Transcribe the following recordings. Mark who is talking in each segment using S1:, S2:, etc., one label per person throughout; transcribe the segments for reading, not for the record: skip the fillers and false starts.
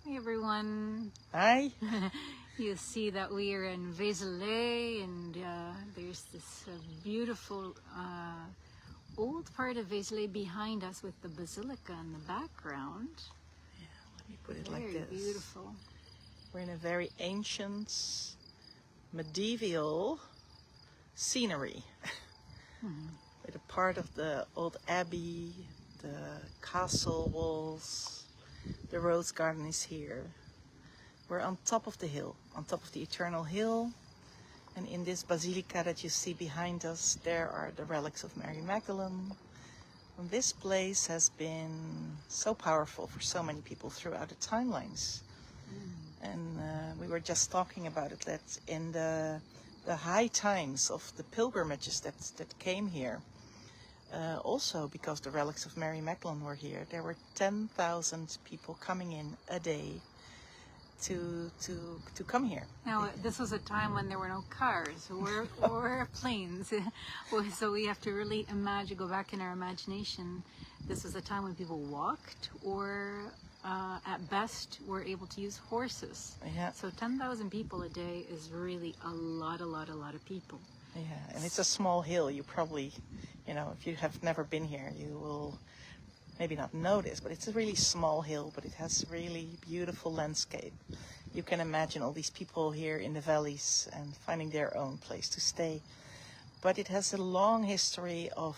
S1: Hey everyone.
S2: Hi.
S1: You see that we are in Vézelay, and there's this beautiful old part of Vézelay behind us with the basilica in the background.
S2: Yeah, let me put it
S1: Very
S2: like this.
S1: Beautiful.
S2: We're in a very ancient, medieval scenery with a part of the old abbey, the castle walls, the rose garden is here. We're on top of the hill, on top of the eternal hill, and in this basilica that you see behind us, there are the relics of Mary Magdalene. And this place has been so powerful for so many people throughout the timelines. And we were just talking about it, that in the high times of the pilgrimages that came here, also because the relics of Mary Magdalene were here, there were 10,000 people coming in a day to come here.
S1: Now, this was a time when there were no cars or planes, so we have to really imagine, go back in our imagination. This was a time when people walked, or at best were able to use horses.
S2: Yeah.
S1: So 10,000 people a day is really a lot of people.
S2: Yeah, and it's a small hill. You probably, if you have never been here, you will maybe not notice, but it's a really small hill, but it has really beautiful landscape. You can imagine all these people here in the valleys and finding their own place to stay. But it has a long history of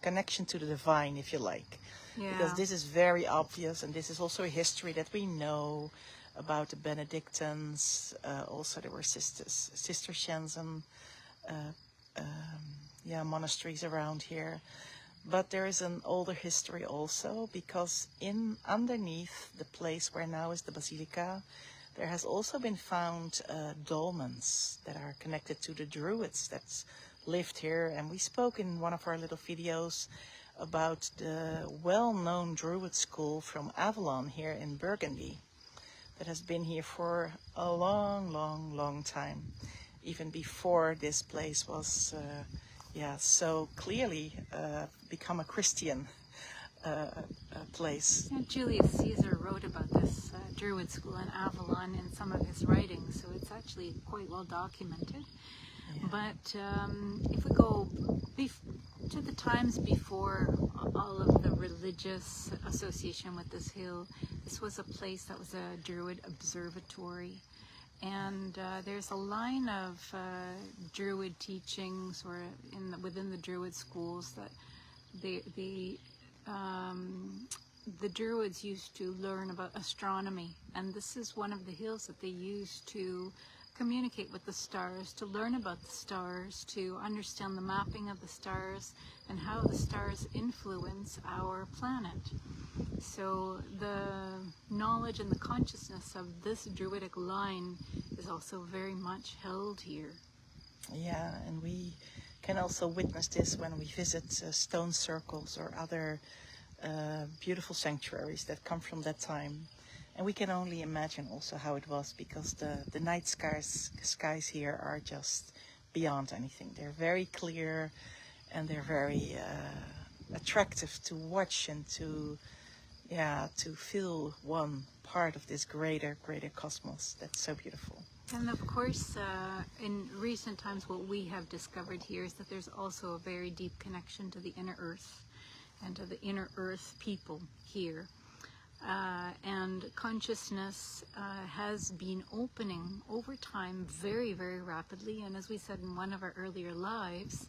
S2: connection to the divine, if you like.
S1: Yeah.
S2: Because this is very obvious, and this is also a history that we know about the Benedictines. Also, there were Sister Shenzhen, monasteries around here. But there is an older history also, because underneath the place where now is the basilica, there has also been found dolmens that are connected to the Druids that lived here. And we spoke in one of our little videos about the well-known Druid school from Avalon here in Burgundy that has been here for a long time, even before this place was so clearly become a Christian place.
S1: And Julius Caesar wrote about this Druid school in Avalon in some of his writings, so it's actually quite well documented. Yeah. But if we go to the times before all of the religious association with this hill, this was a place that was a Druid observatory. And there's a line of Druid teachings, or within the Druid schools, that the Druids used to learn about astronomy, and this is one of the hills that they used to communicate with the stars, to learn about the stars, to understand the mapping of the stars and how the stars influence our planet. So the knowledge and the consciousness of this Druidic line is also very much held here.
S2: Yeah, and we can also witness this when we visit stone circles or other beautiful sanctuaries that come from that time. And we can only imagine also how it was, because the night skies here are just beyond anything. They're very clear, and they're very attractive to watch and to feel one part of this greater cosmos. That's so beautiful.
S1: And of course, in recent times, what we have discovered here is that there's also a very deep connection to the inner earth and to the inner earth people here. And consciousness has been opening over time very rapidly. And as we said in one of our earlier lives,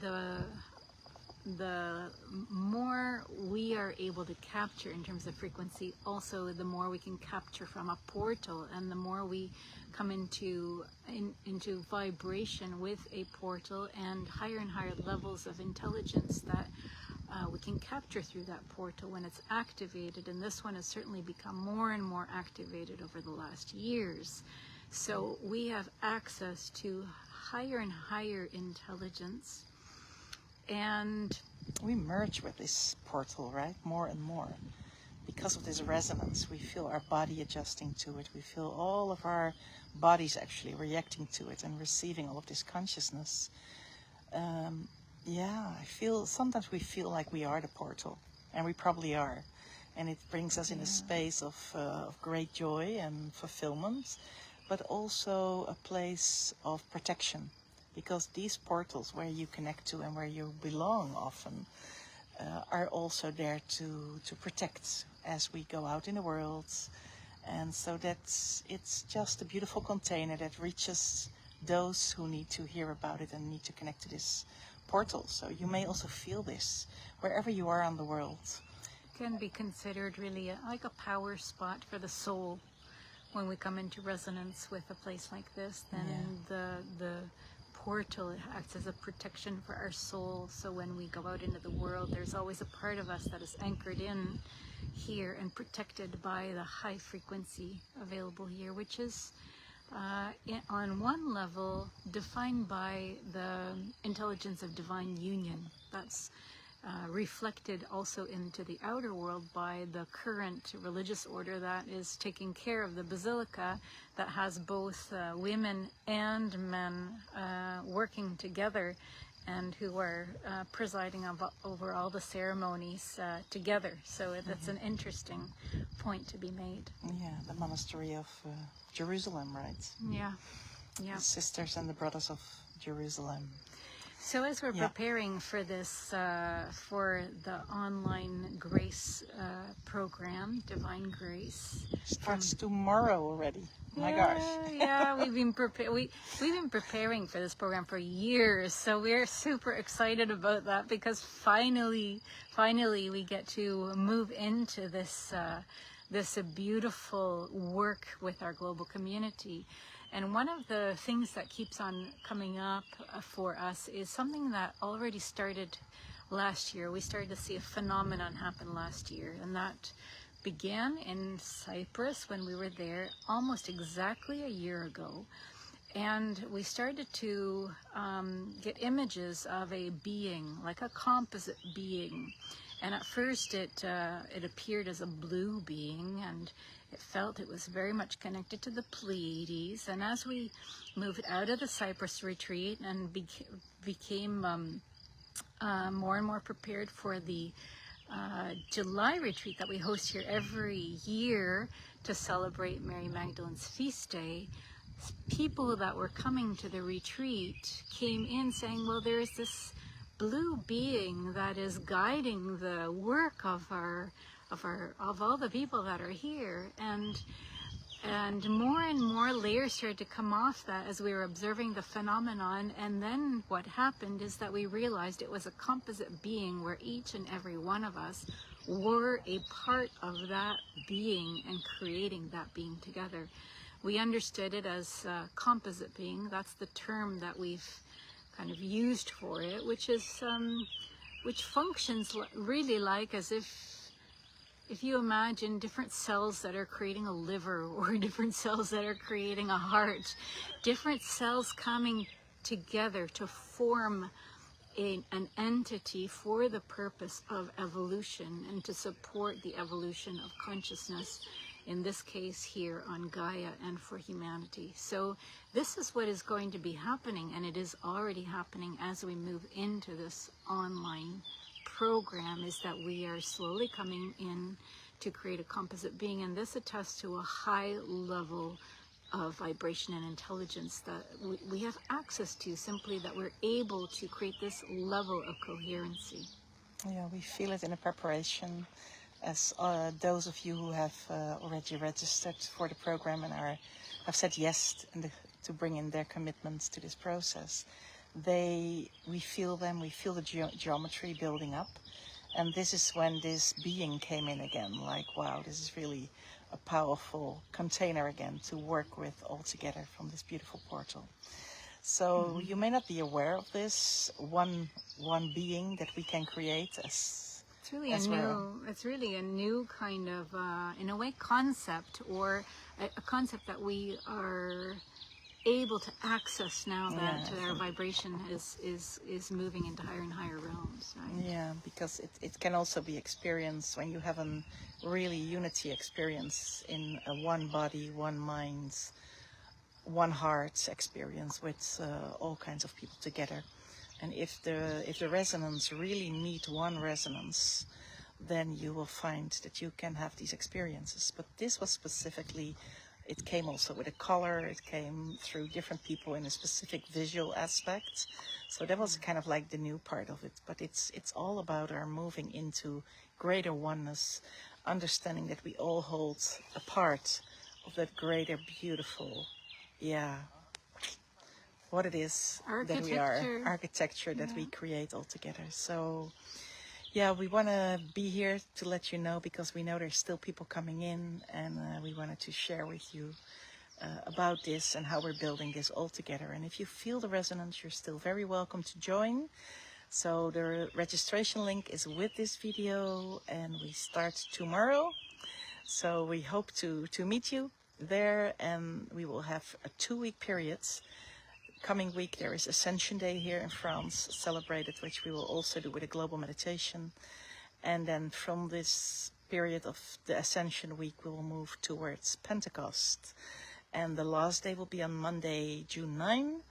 S1: the more we are able to capture in terms of frequency, also the more we can capture from a portal, and the more we come into vibration with a portal, and higher levels of intelligence that we can capture through that portal when it's activated. And this one has certainly become more and more activated over the last years. So we have access to higher and higher intelligence. And
S2: we merge with this portal, right? More and more. Because of this resonance, we feel our body adjusting to it. We feel all of our bodies actually reacting to it and receiving all of this consciousness. Sometimes we feel like we are the portal, and we probably are. and it brings us in a space of great joy and fulfillment, but also a place of protection, because these portals where you connect to and where you belong often are also there to protect as we go out in the world. And so it's just a beautiful container that reaches those who need to hear about it and need to connect to this portal. So you may also feel this wherever you are on the world.
S1: Can be considered really like a power spot for the soul. When we come into resonance with a place like this, then the portal acts as a protection for our soul. So when we go out into the world, there's always a part of us that is anchored in here and protected by the high frequency available here, which is on one level defined by the intelligence of divine union. That's reflected also into the outer world by the current religious order that is taking care of the basilica, that has both women and men working together, and who are presiding over all the ceremonies together. So that's an interesting point to be made.
S2: Yeah, the monastery of Jerusalem, right?
S1: Yeah, yeah.
S2: The sisters and the brothers of Jerusalem.
S1: So as we're preparing for this, for the online grace program, Divine Grace,
S2: starts tomorrow already. My gosh!
S1: Yeah, we've been preparing for this program for years, so we're super excited about that, because finally we get to move into this this beautiful work with our global community. And one of the things that keeps on coming up for us is something that already started last year. We started to see a phenomenon happen last year, and that began in Cyprus when we were there almost exactly a year ago. And we started to get images of a being, like a composite being. And at first it appeared as a blue being, and it felt it was very much connected to the Pleiades. And as we moved out of the Cyprus retreat and became more and more prepared for the July retreat that we host here every year to celebrate Mary Magdalene's feast day, people that were coming to the retreat came in saying, well, there is this blue being that is guiding the work of all the people that are here, and more layers started to come off that as we were observing the phenomenon. And then what happened is that we realized it was a composite being where each and every one of us were a part of that being and creating that being together. We understood it as a composite being. That's the term that we've kind of used for it, which is which functions really like as if you imagine different cells that are creating a liver, or different cells that are creating a heart, different cells coming together to form an entity for the purpose of evolution and to support the evolution of consciousness, in this case here on Gaia, and for humanity. So this is what is going to be happening, and it is already happening as we move into this online program, is that we are slowly coming in to create a composite being. And this attests to a high level of vibration and intelligence that we have access to, simply that we're able to create this level of coherency.
S2: Yeah, we feel it in the preparation. As those of you who have already registered for the program and have said yes to bring in their commitments to this process, we feel them, we feel the geometry building up. And this is when this being came in again, like, wow, this is really a powerful container again to work with all together from this beautiful portal. So you may not be aware of this one being that we can create as
S1: It's really a new kind of, in a way, concept, or a concept that we are able to access now that our vibration is moving into higher and higher realms, right?
S2: Yeah, because it can also be experienced when you have a really unity experience in a one body, one mind, one heart experience with all kinds of people together. And if the resonance really meet one resonance, then you will find that you can have these experiences. But this was specifically, it came also with a color, it came through different people in a specific visual aspect. So that was kind of like the new part of it. But it's all about our moving into greater oneness, understanding that we all hold a part of that greater, beautiful, what it is that we are, architecture that we create all together. So yeah, we want to be here to let you know, because we know there's still people coming in, and we wanted to share with you about this and how we're building this all together. And if you feel the resonance, you're still very welcome to join. So the registration link is with this video, and we start tomorrow. So we hope to meet you there, and we will have a 2-week period. Coming week there is Ascension Day here in France, celebrated, which we will also do with a global meditation. And then from this period of the Ascension week, we will move towards Pentecost. And the last day will be on Monday, June 9,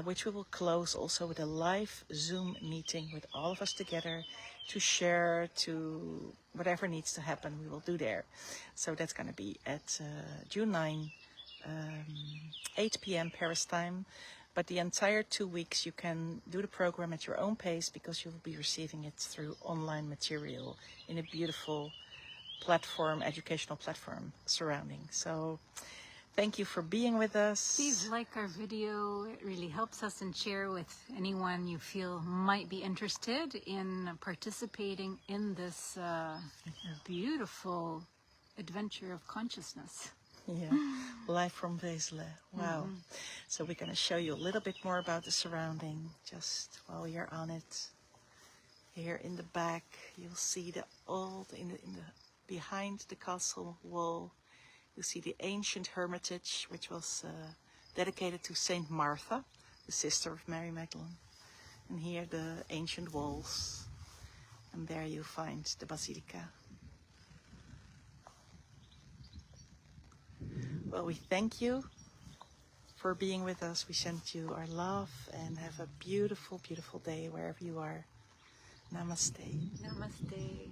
S2: which we will close also with a live Zoom meeting with all of us together to share, to whatever needs to happen, we will do there. So that's going to be at June 9, 8 p.m. Paris time. But the entire 2 weeks you can do the program at your own pace, because you will be receiving it through online material in a beautiful platform, educational platform surrounding. So thank you for being with us.
S1: Please like our video. It really helps us, and share with anyone you feel might be interested in participating in this beautiful adventure of consciousness.
S2: Yeah, live from Vézelay. Wow. So we're going to show you a little bit more about the surrounding just while you're on it. Here in the back, you'll see the old, behind the castle wall, you see the ancient hermitage, which was dedicated to Saint Martha, the sister of Mary Magdalene. And here the ancient walls. And there you find the basilica. Well, we thank you for being with us. We send you our love, and have a beautiful, beautiful day wherever you are. Namaste.
S1: Namaste.